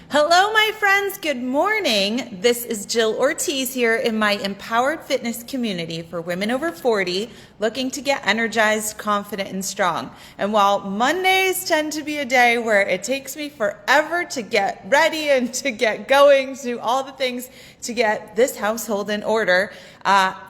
Hello, my friends. Good morning. This is Jill Ortiz here in my Empowered Fitness community for women over 40 looking to get energized, confident, and strong. And while Mondays tend to be a day where it takes me forever to get ready and to get going, to do all the things to get this household in order,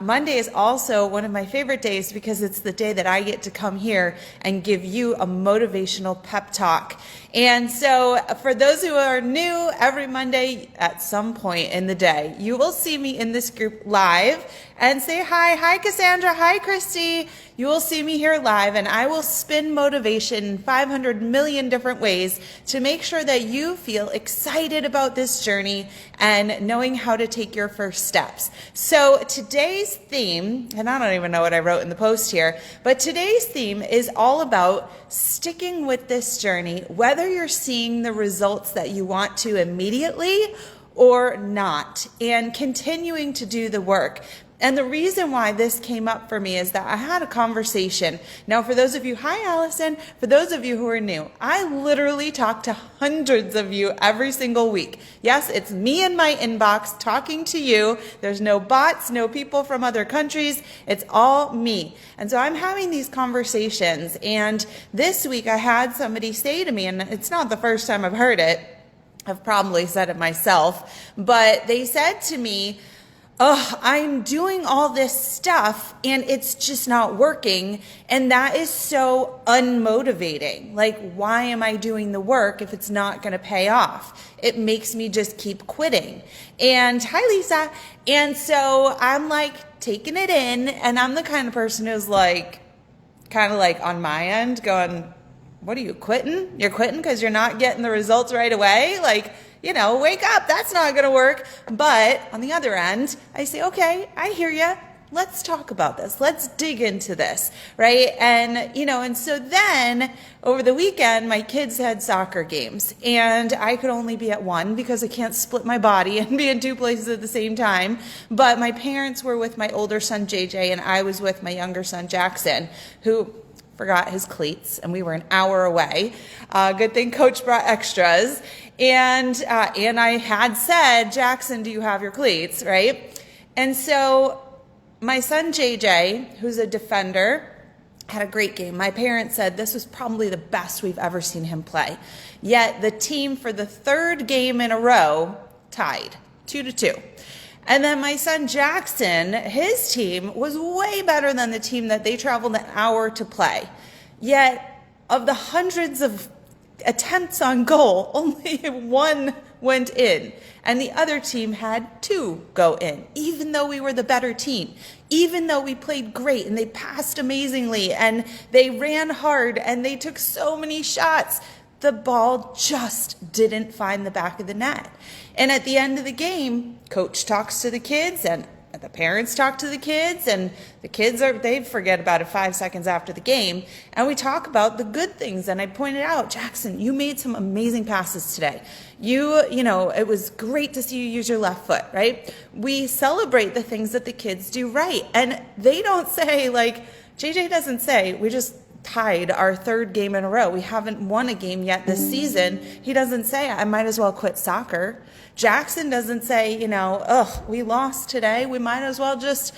Monday is also one of my favorite days because it's the day that I get to come here and give you a motivational pep talk. And so for those who are new, every Monday at some point in the day, you will see me in this group live and say hi. Hi, Cassandra. Hi, Christy. You will see me here live, and I will spin motivation in 500 million different ways to make sure that you feel excited about this journey and knowing how to take your first steps. So today's theme, and I don't even know what I wrote in the post here, but today's theme is all about sticking with this journey, whether you're seeing the results that you want to immediately or not, and continuing to do the work. And the reason why this came up for me is that I had a conversation. Now, for those of you, hi Allison, for those of you who are new, I literally talk to hundreds of you every single week. Yes, it's me in my inbox talking to you. There's no bots, no people from other countries. It's all me. And so I'm having these conversations. And this week I had somebody say to me, and it's not the first time I've heard it, I've probably said it myself, but they said to me, "Oh, I'm doing all this stuff and it's just not working. And that is so unmotivating. Like, why am I doing the work if it's not going to pay off? It makes me just keep quitting." And hi, Lisa. And so I'm like taking it in, and I'm the kind of person who's like, kind of like on my end going, "What are you quitting? You're quitting because you're not getting the results right away? Like, wake up, that's not going to work." But on the other end, I say, okay, I hear you. Let's talk about this. Let's dig into this, right? And so then over the weekend, my kids had soccer games, and I could only be at one because I can't split my body and be in two places at the same time. But my parents were with my older son, JJ, and I was with my younger son, Jackson, who forgot his cleats, and we were an hour away. Good thing Coach brought extras. And I had said, "Jackson, do you have your cleats?" Right? And so my son, JJ, who's a defender, had a great game. My parents said this was probably the best we've ever seen him play. Yet the team for the third game in a row tied 2-2. And then my son Jackson, his team was way better than the team that they traveled an hour to play. Yet of the hundreds of attempts on goal, only one went in. And the other team had 2 go in, even though we were the better team, even though we played great and they passed amazingly and they ran hard and they took so many shots. The ball just didn't find the back of the net. And at the end of the game, coach talks to the kids and the parents talk to the kids, and the kids they forget about it 5 seconds after the game. And we talk about the good things. And I pointed out, "Jackson, you made some amazing passes today. It was great to see you use your left foot," right? We celebrate the things that the kids do right. And they don't say, like, JJ doesn't say, "We just tied our third game in a row. We haven't won a game yet this season." He doesn't say, "I might as well quit soccer." Jackson doesn't say, "Ugh, we lost today. We might as well just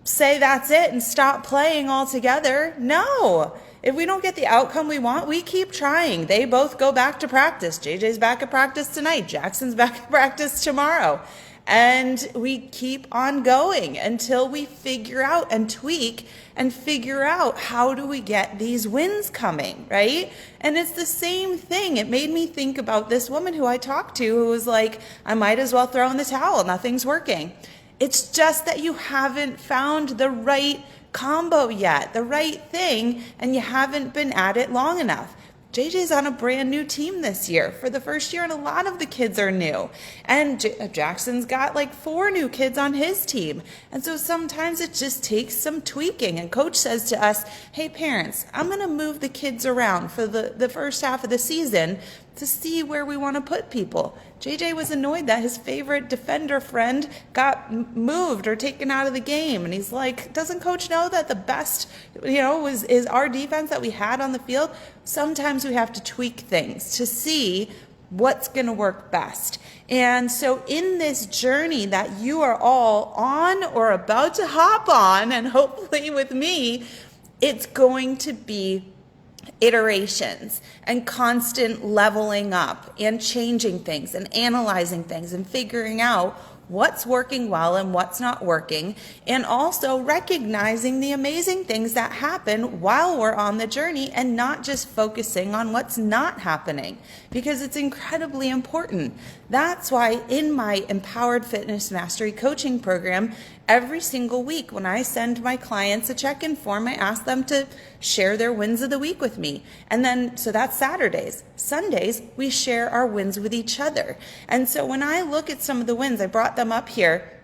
say that's it and stop playing altogether." No. If we don't get the outcome we want, we keep trying. They both go back to practice. JJ's back at practice tonight. Jackson's back at practice tomorrow. And we keep on going until we figure out and tweak and figure out how do we get these wins coming, right? And it's the same thing. It made me think about this woman who I talked to who was like, "I might as well throw in the towel. Nothing's working." It's just that you haven't found the right combo yet, the right thing, and you haven't been at it long enough. JJ's on a brand new team this year for the first year, and a lot of the kids are new. And Jackson's got like 4 new kids on his team. And so sometimes it just takes some tweaking. And coach says to us, "Hey parents, I'm going to move the kids around for the first half of the season to see where we want to put people." JJ was annoyed that his favorite defender friend got moved or taken out of the game. And he's like, "Doesn't coach know that the best, is our defense that we had on the field?" Sometimes we have to tweak things to see what's going to work best. And so in this journey that you are all on or about to hop on, and hopefully with me, it's going to be iterations and constant leveling up and changing things and analyzing things and figuring out what's working well and what's not working, and also recognizing the amazing things that happen while we're on the journey and not just focusing on what's not happening, because it's incredibly important. That's why in my Empowered Fitness Mastery coaching program, every single week when I send my clients a check-in form, I ask them to share their wins of the week with me. And then, so that's Saturdays. Sundays, we share our wins with each other. And so when I look at some of the wins, I brought them up here.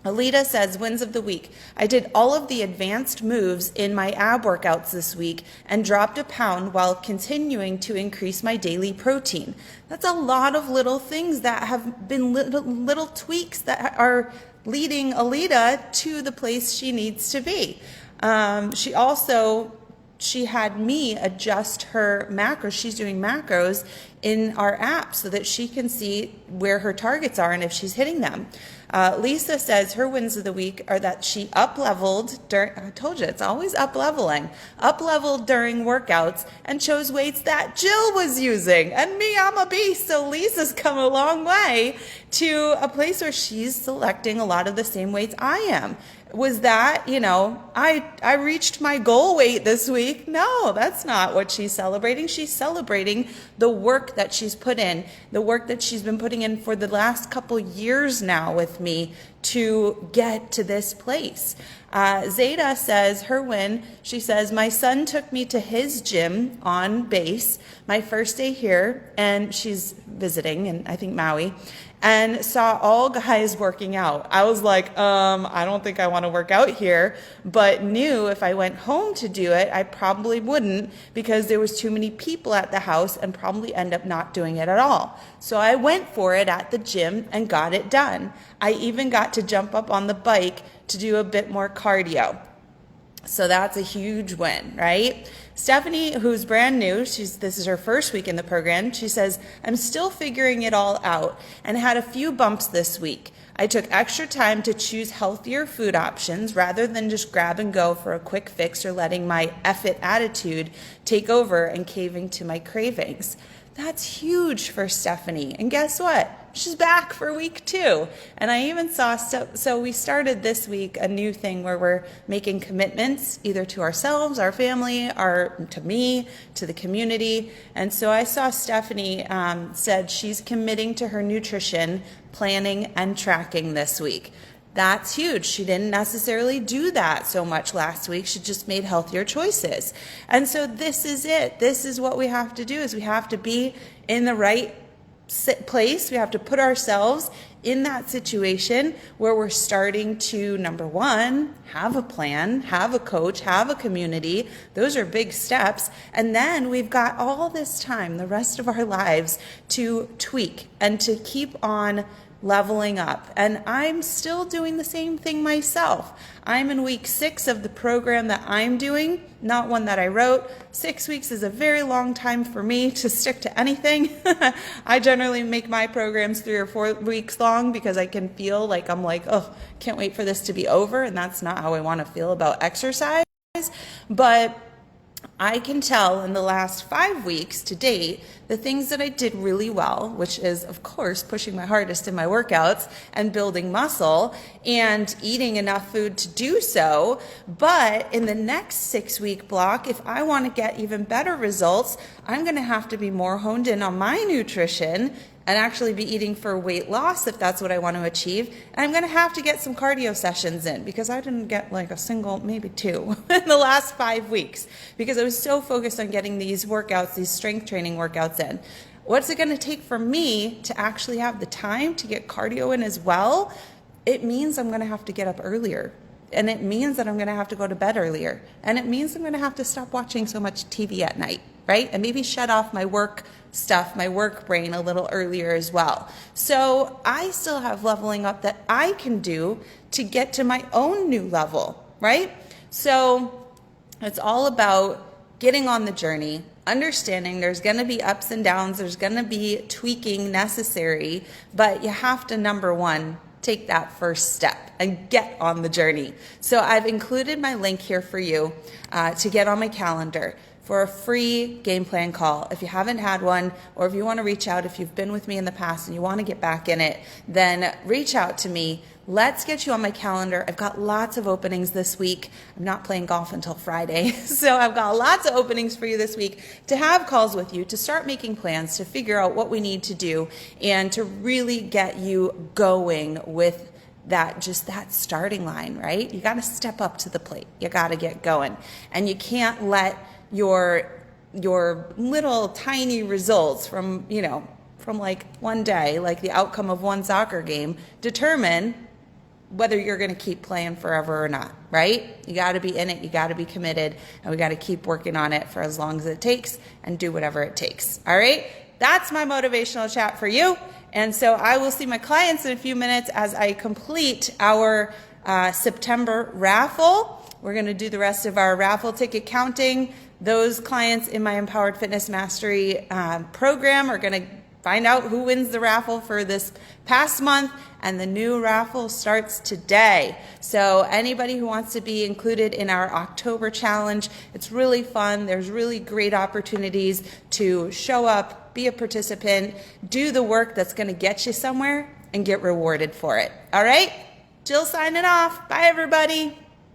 Alita says, wins of the week. I did all of the advanced moves in my ab workouts this week and dropped a pound while continuing to increase my daily protein. That's a lot of little things that have been little tweaks that are leading Alita to the place she needs to be. She had me adjust her macros. She's doing macros in our app so that she can see where her targets are and if she's hitting them. Lisa says her wins of the week are that she up-leveled during, I told you, it's always up-leveling, up-leveled during workouts and chose weights that Jill was using. And me, I'm a beast, so Lisa's come a long way to a place where she's selecting a lot of the same weights I am. Was that, I reached my goal weight this week? No, that's not what she's celebrating. She's celebrating the work that she's put in, the work that she's been putting in for the last couple years now with me to get to this place. Zeta says her win, she says, my son took me to his gym on base my first day here, and she's visiting in, I think, Maui, and saw all guys working out. I was like, I don't think I want to work out here, but knew if I went home to do it, I probably wouldn't because there was too many people at the house and probably end up not doing it at all. So I went for it at the gym and got it done. I even got to jump up on the bike to do a bit more cardio. So that's a huge win, right? Stephanie, who's brand new, this is her first week in the program, she says, I'm still figuring it all out and had a few bumps this week. I took extra time to choose healthier food options rather than just grab and go for a quick fix or letting my F it attitude take over and caving to my cravings. That's huge for Stephanie. And guess what? She's back for week 2. And I even saw, so we started this week a new thing where we're making commitments either to ourselves, our family, or to me, to the community. And so I saw Stephanie said she's committing to her nutrition, planning, and tracking this week. That's huge. She didn't necessarily do that so much last week. She just made healthier choices. And so this is it. This is what we have to do, is we have to be in the right place. We have to put ourselves in that situation where we're starting to, number one, have a plan, have a coach, have a community. Those are big steps. And then we've got all this time, the rest of our lives, to tweak and to keep on leveling up. And I'm still doing the same thing myself. I'm in week 6 of the program that I'm doing, not one that I wrote. 6 weeks is a very long time for me to stick to anything. I generally make my programs 3 or 4 weeks long because I can feel like I'm like, oh, can't wait for this to be over. And that's not how I want to feel about exercise. But I can tell in the last 5 weeks to date, the things that I did really well, which is, of course, pushing my hardest in my workouts and building muscle and eating enough food to do so. But in the next 6-week block, if I want to get even better results, I'm going to have to be more honed in on my nutrition and actually be eating for weight loss if that's what I want to achieve. And I'm going to have to get some cardio sessions in because I didn't get like a single, maybe 2 in the last 5 weeks because I was so focused on getting these workouts, these strength training workouts in. What's it going to take for me to actually have the time to get cardio in as well? It means I'm going to have to get up earlier. And it means that I'm going to have to go to bed earlier. And it means I'm going to have to stop watching so much TV at night, right? And maybe shut off my work stuff, my work brain a little earlier as well. So I still have leveling up that I can do to get to my own new level, right? So it's all about getting on the journey, understanding there's going to be ups and downs, there's going to be tweaking necessary, but you have to, number one, take that first step and get on the journey. So I've included my link here for you to get on my calendar for a free game plan call. If you haven't had one, or if you want to reach out, if you've been with me in the past and you want to get back in it, then reach out to me. Let's get you on my calendar. I've got lots of openings this week. I'm not playing golf until Friday, so I've got lots of openings for you this week to have calls with you, to start making plans, to figure out what we need to do, and to really get you going with that, just that starting line, right? You got to step up to the plate. You got to get going. And you can't let your little tiny results from like one day, like the outcome of one soccer game, determine whether you're going to keep playing forever or not, right? You got to be in it, you got to be committed, and we got to keep working on it for as long as it takes and do whatever it takes. All right? That's my motivational chat for you. And so I will see my clients in a few minutes as I complete our September raffle. We're going to do the rest of our raffle ticket counting. Those clients in my Empowered Fitness Mastery program are going to find out who wins the raffle for this past month, and the new raffle starts today. So anybody who wants to be included in our October challenge, it's really fun. There's really great opportunities to show up, be a participant, do the work that's going to get you somewhere, and get rewarded for it. All right? Jill signing off. Bye, everybody.